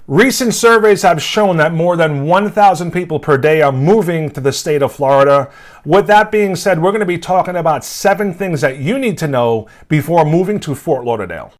Recent surveys have shown that more than 1,000 people per day are moving to the state of Florida. With that being said, we're going to be talking about 7 things that you need to know before moving to Fort Lauderdale.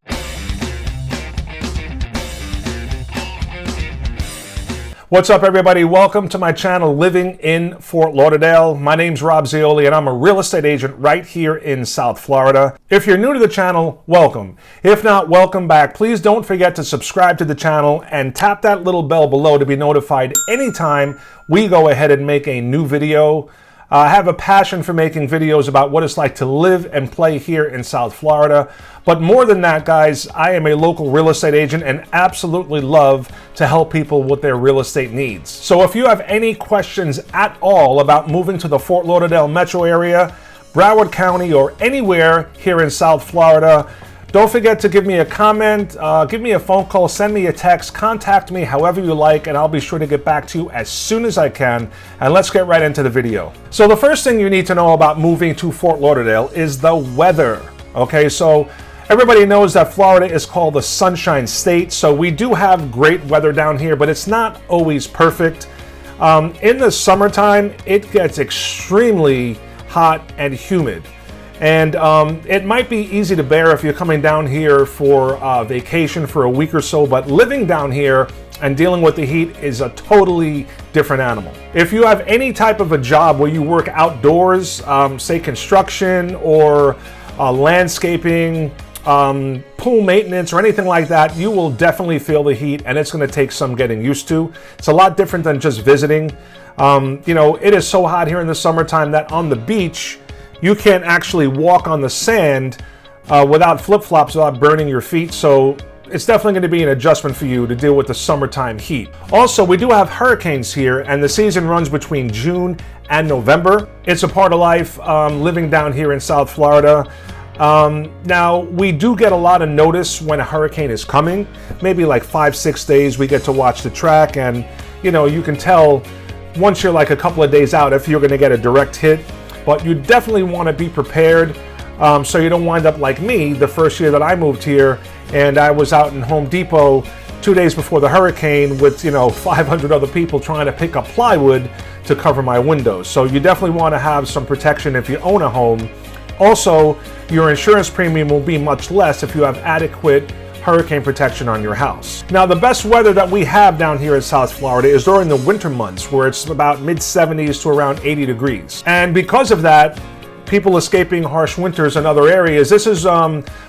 What's up, everybody? Welcome to my channel, Living in Fort Lauderdale. My name's Rob Zeoli, and I'm a real estate agent right here in South Florida. If you're new to the channel, welcome. If not, welcome back. Please don't forget to subscribe to the channel and tap that little bell below to be notified anytime we go ahead and make a new video. I have a passion for making videos about what it's like to live and play here in South Florida. But more than that, guys, I am a local real estate agent and absolutely love to help people with their real estate needs. So if you have any questions at all about moving to the Fort Lauderdale metro area, Broward County, or anywhere here in South Florida, don't forget to give me a comment, give me a phone call, send me a text, contact me however you like, and I'll be sure to get back to you as soon as I can. And let's get right into the video. So the first thing you need to know about moving to Fort Lauderdale is the weather. Okay, so everybody knows that Florida is called the Sunshine State, so we do have great weather down here, but it's not always perfect. In the summertime, it gets extremely hot and humid. And it might be easy to bear if you're coming down here for vacation for a week or so, but living down here and dealing with the heat is a totally different animal. If you have any type of a job where you work outdoors, say construction or landscaping, pool maintenance or anything like that, you will definitely feel the heat, and it's going to take some getting used to. It's a lot different than just visiting. You know, it is so hot here in the summertime that on the beach, you can't actually walk on the sand without flip-flops without burning your feet. So it's definitely going to be an adjustment for you to deal with the summertime heat. Also, we do have hurricanes here, and the season runs between June and November. It's a part of life living down here in South Florida. Now, we do get a lot of notice when a hurricane is coming. Maybe like 5-6 days we get to watch the track, and you know, you can tell once you're like a couple of days out if you're going to get a direct hit. But you definitely want to be prepared so you don't wind up like me the first year that I moved here, and I was out in Home Depot 2 days before the hurricane with 500 other people trying to pick up plywood to cover my windows. So you definitely want to have some protection if you own a home. Also, your insurance premium will be much less if you have adequate hurricane protection on your house. Now, the best weather that we have down here in South Florida is during the winter months, where it's about mid-70s to around 80 degrees. And because of that, people escaping harsh winters in other areas, this is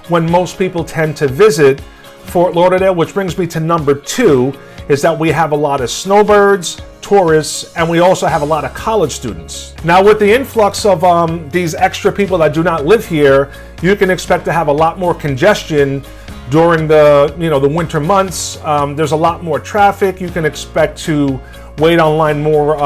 when most people tend to visit Fort Lauderdale, which brings me to number 2, is that we have a lot of snowbirds, tourists, and we also have a lot of college students. Now, with the influx of these extra people that do not live here, you can expect to have a lot more congestion during the the winter months. There's a lot more traffic. You can expect to wait online more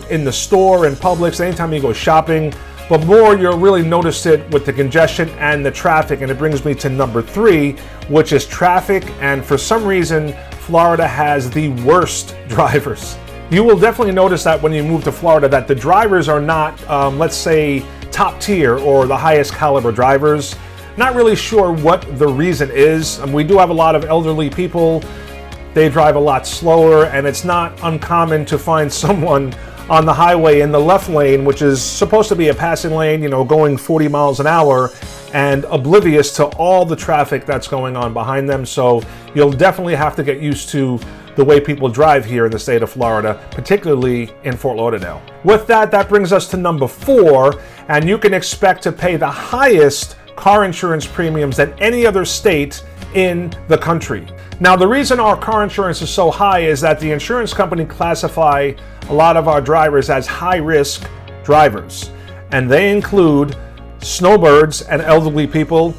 in the store and Publix anytime you go shopping. But more, you'll really notice it with the congestion and the traffic. And it brings me to number 3, which is traffic. And for some reason, Florida has the worst drivers. You will definitely notice that when you move to Florida, that the drivers are not, let's say, top tier or the highest caliber drivers. Not really sure what the reason is. We do have a lot of elderly people. They drive a lot slower, and it's not uncommon to find someone on the highway in the left lane, which is supposed to be a passing lane, going 40 miles an hour, and oblivious to all the traffic that's going on behind them. So you'll definitely have to get used to the way people drive here in the state of Florida, particularly in Fort Lauderdale. With that, that brings us to number 4, and you can expect to pay the highest car insurance premiums than any other state in the country. Now, the reason our car insurance is so high is that the insurance company classify a lot of our drivers as high-risk drivers, and they include snowbirds and elderly people,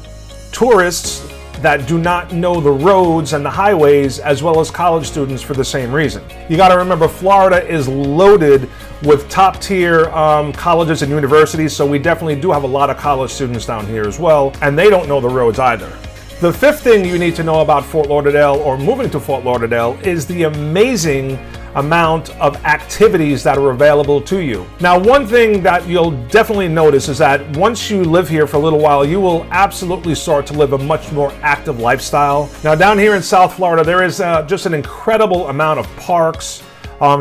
tourists that do not know the roads and the highways, as well as college students for the same reason. You got to remember, Florida is loaded with top tier colleges and universities, so we definitely do have a lot of college students down here as well, and they don't know the roads either. The fifth thing you need to know about Fort Lauderdale or moving to Fort Lauderdale is the amazing amount of activities that are available to you. Now, one thing that you'll definitely notice is that once you live here for a little while, you will absolutely start to live a much more active lifestyle. Now, down here in South Florida, there is just an incredible amount of parks.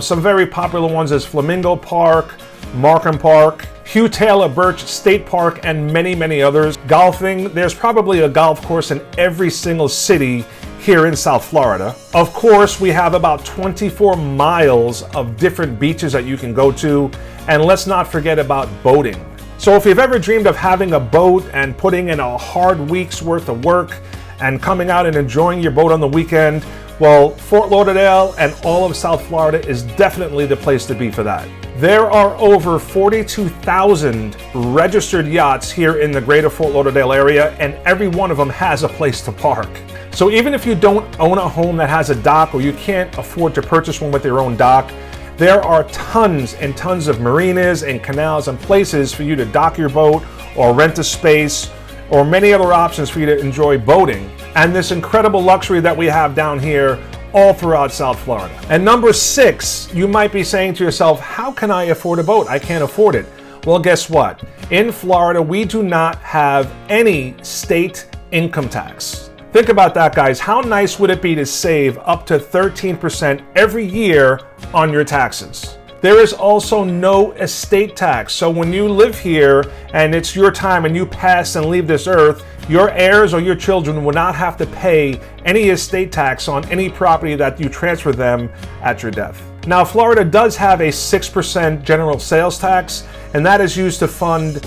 Some very popular ones is Flamingo Park, Markham Park, Hugh Taylor Birch State Park, and many, many others. Golfing, there's probably a golf course in every single city here in South Florida. Of course, we have about 24 miles of different beaches that you can go to, and let's not forget about boating. So if you've ever dreamed of having a boat and putting in a hard week's worth of work and coming out and enjoying your boat on the weekend, well, Fort Lauderdale and all of South Florida is definitely the place to be for that. There are over 42,000 registered yachts here in the greater Fort Lauderdale area, and every one of them has a place to park. So even if you don't own a home that has a dock, or you can't afford to purchase one with your own dock, there are tons and tons of marinas and canals and places for you to dock your boat or rent a space, or many other options for you to enjoy boating. And this incredible luxury that we have down here all throughout South Florida. And number 6, you might be saying to yourself, how can I afford a boat? I can't afford it. Well, guess what? In Florida, we do not have any state income tax. Think about that, guys. How nice would it be to save up to 13% every year on your taxes? There is also no estate tax. So when you live here and it's your time and you pass and leave this earth, your heirs or your children will not have to pay any estate tax on any property that you transfer them at your death. Now, Florida does have a 6% general sales tax, and that is used to fund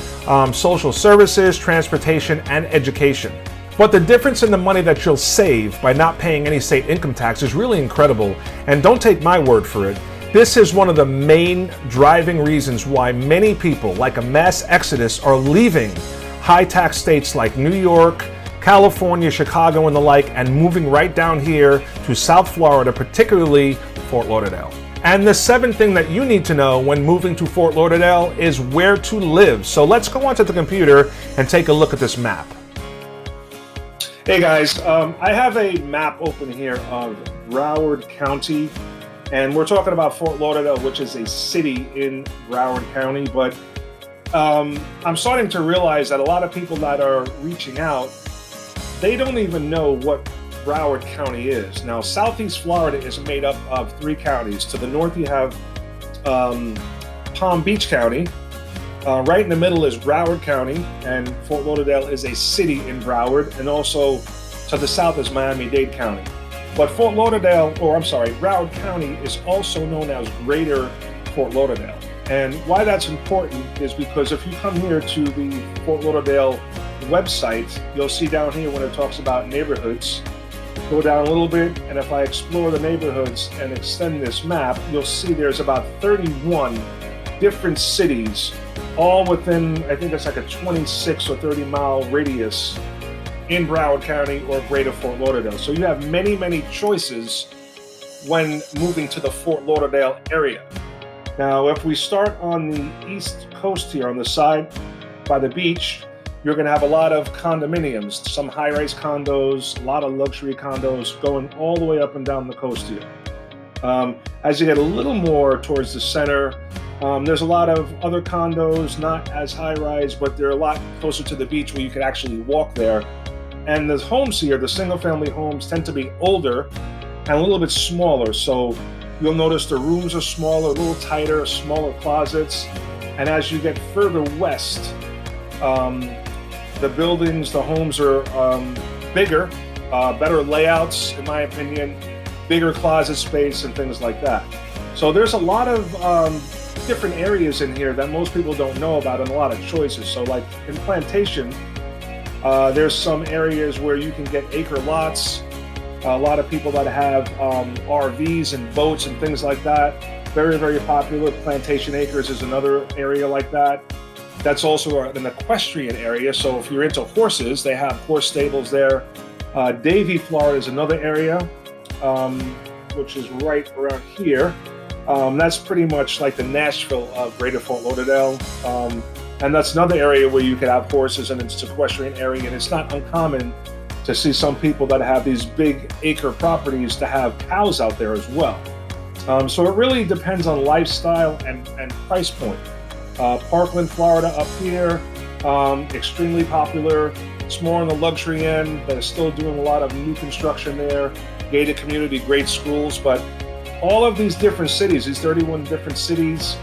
social services, transportation, and education. But the difference in the money that you'll save by not paying any state income tax is really incredible. And don't take my word for it. This is one of the main driving reasons why many people, like a mass exodus, are leaving high tax states like New York, California, Chicago, and the like, and moving right down here to South Florida, particularly Fort Lauderdale. And the 7th thing that you need to know when moving to Fort Lauderdale is where to live. So let's go onto the computer and take a look at this map. Hey guys, I have a map open here of Broward County, and we're talking about Fort Lauderdale, which is a city in Broward County, but I'm starting to realize that a lot of people that are reaching out, they don't even know what Broward County is. Now, Southeast Florida is made up of 3 counties. To the north, you have Palm Beach County. Right in the middle is Broward County, and Fort Lauderdale is a city in Broward, and also to the south is Miami-Dade County. But Broward County is also known as Greater Fort Lauderdale. And why that's important is because if you come here to the Fort Lauderdale website, you'll see down here when it talks about neighborhoods, go down a little bit, and if I explore the neighborhoods and extend this map, you'll see there's about 31 different cities, all within, I think it's like a 26 or 30 mile radius in Broward County or Greater Fort Lauderdale. So you have many, many choices when moving to the Fort Lauderdale area. Now, if we start on the east coast here on the side by the beach, you're going to have a lot of condominiums, some high-rise condos, a lot of luxury condos going all the way up and down the coast here. As you get a little more towards the center, there's a lot of other condos, not as high-rise, but they're a lot closer to the beach where you can actually walk there. And the homes here, the single-family homes, tend to be older and a little bit smaller. So you'll notice the rooms are smaller, a little tighter, smaller closets. And as you get further west, the buildings, the homes are bigger, better layouts, in my opinion, bigger closet space and things like that. So there's a lot of different areas in here that most people don't know about and a lot of choices. So like in Plantation, there's some areas where you can get acre lots. A lot of people that have RVs and boats and things like that. Very, very popular. Plantation Acres is another area like that. That's also an equestrian area. So if you're into horses, they have horse stables there. Davie, Florida is another area, which is right around here. That's pretty much like the Nashville of Greater Fort Lauderdale. And that's another area where you could have horses, and it's an equestrian area, and it's not uncommon to see some people that have these big acre properties to have cows out there as well. So it really depends on lifestyle and price point. Parkland, Florida up here, extremely popular. It's more on the luxury end. They're still doing a lot of new construction there, gated community, great schools, but all of these different cities, these 31 different cities,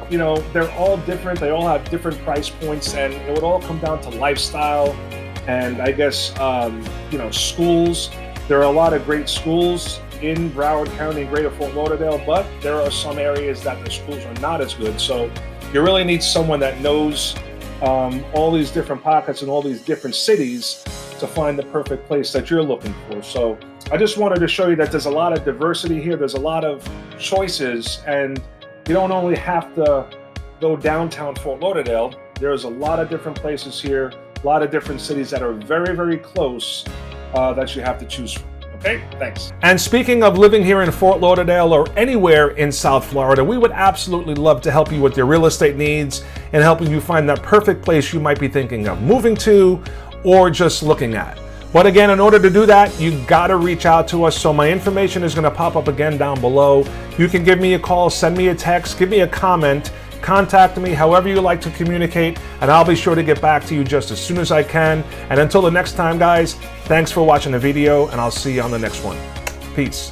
you know, they're all different. They all have different price points, and it would all come down to lifestyle and I guess, you know, schools. There are a lot of great schools in Broward County and Greater Fort Lauderdale, but there are some areas that the schools are not as good. So you really need someone that knows all these different pockets and all these different cities to find the perfect place that you're looking for. So I just wanted to show you that there's a lot of diversity here. There's a lot of choices, and you don't only have to go downtown Fort Lauderdale. There's a lot of different places here, a lot of different cities that are very, very close that you have to choose from. Okay, thanks. And speaking of living here in Fort Lauderdale or anywhere in South Florida, we would absolutely love to help you with your real estate needs and helping you find that perfect place you might be thinking of moving to or just looking at. But again, in order to do that, you gotta reach out to us. So my information is gonna pop up again down below. You can give me a call, send me a text, give me a comment, contact me however you like to communicate, and I'll be sure to get back to you just as soon as I can. And until the next time, guys, thanks for watching the video, and I'll see you on the next one. Peace.